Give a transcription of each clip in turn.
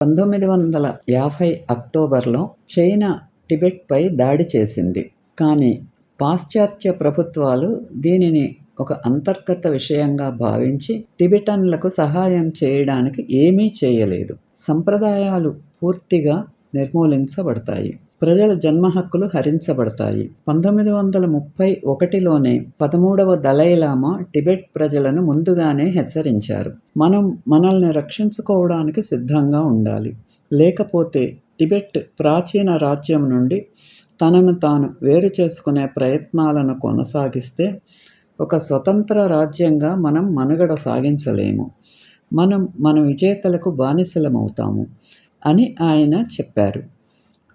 1950 అక్టోబర్లో చైనా టిబెట్పై దాడి చేసింది. కానీ పాశ్చాత్య ప్రభుత్వాలు దీనిని ఒక అంతర్గత విషయంగా భావించి టిబెటన్లకు సహాయం చేయడానికి ఏమీ చేయలేదు. సంప్రదాయాలు పూర్తిగా నిర్మూలించబడతాయి. ప్రజల జన్మ హక్కులు హరించబడతాయి. 1931లోనే 13వ దలైలామా టిబెట్ ప్రజలను ముందుగానే హెచ్చరించారు. మనం మనల్ని రక్షించుకోవడానికి సిద్ధంగా ఉండాలి. లేకపోతే టిబెట్ ప్రాచీన రాజ్యం నుండి తనను తాను వేరు చేసుకునే ప్రయత్నాలను కొనసాగిస్తే ఒక స్వతంత్ర రాజ్యంగా మనం మనుగడ సాగించలేము. మనం మన విజేతలకు బానిసలమవుతాము అని ఆయన చెప్పారు.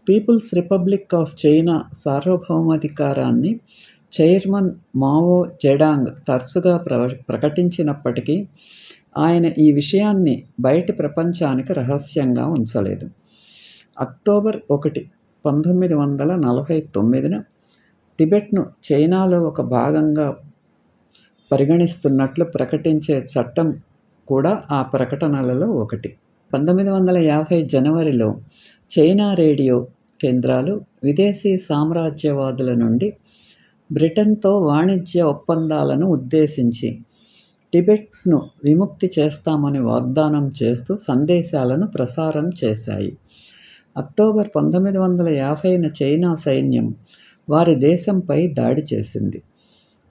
పీపుల్స్ రిపబ్లిక్ ఆఫ్ చైనా సార్వభౌమాధికారాన్ని చైర్మన్ మావో జెడాంగ్ తరచుగా ప్రకటించినప్పటికీ ఆయన ఈ విషయాన్ని బయటి ప్రపంచానికి రహస్యంగా ఉంచలేదు. అక్టోబర్ 1, 1949న టిబెట్ను చైనాలో ఒక భాగంగా పరిగణిస్తున్నట్లు ప్రకటించే చట్టం కూడా ఆ ప్రకటనలలో ఒకటి. 1950 జనవరిలో చైనా రేడియో కేంద్రాలు విదేశీ సామ్రాజ్యవాదుల నుండి బ్రిటన్తో వాణిజ్య ఒప్పందాలను ఉద్దేశించి టిబెట్ను విముక్తి చేస్తామని వాగ్దానం చేస్తూ సందేశాలను ప్రసారం చేశాయి. అక్టోబర్ 1950న చైనా సైన్యం వారి దేశంపై దాడి చేసింది.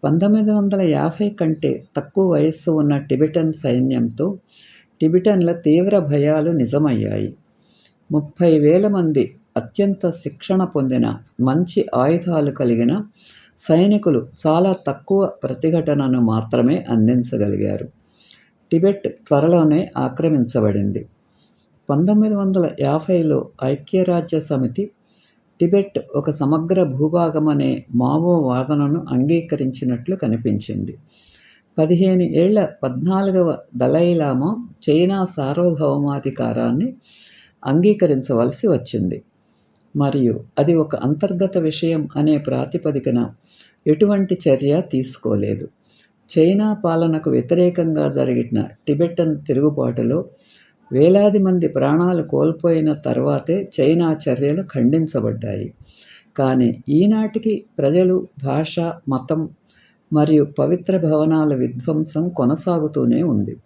1950 కంటే తక్కువ వయస్సు ఉన్న టిబెటన్ సైన్యంతో టిబెటన్ల తీవ్ర భయాలు నిజమయ్యాయి. 30,000 మంది అత్యంత శిక్షణ పొందిన, మంచి ఆయుధాలు కలిగిన సైనికులు చాలా తక్కువ ప్రతిఘటనను మాత్రమే అందించగలిగారు. టిబెట్ త్వరలోనే ఆక్రమించబడింది. 1950లో ఐక్యరాజ్య సమితి టిబెట్ ఒక సమగ్ర భూభాగమనే మావో వాదనను అంగీకరించినట్లు కనిపించింది. 15 ఏళ్ల 14వ దలైలామా చైనా సార్వభౌమాధికారాన్ని అంగీకరించవలసి వచ్చింది మరియు అది ఒక అంతర్గత విషయం అనే ప్రాతిపదికన ఎటువంటి చర్య తీసుకోలేదు. చైనా పాలనకు వ్యతిరేకంగా జరిగిన టిబెటన్ తిరుగుబాటులో వేలాది మంది ప్రాణాలు కోల్పోయిన తర్వాతే చైనా చర్యలు ఖండించబడ్డాయి. కానీ ఈనాటికి ప్రజలు, భాష, మతం మరియు పవిత్ర భవనాల విధ్వంసం కొనసాగుతూనే ఉంది.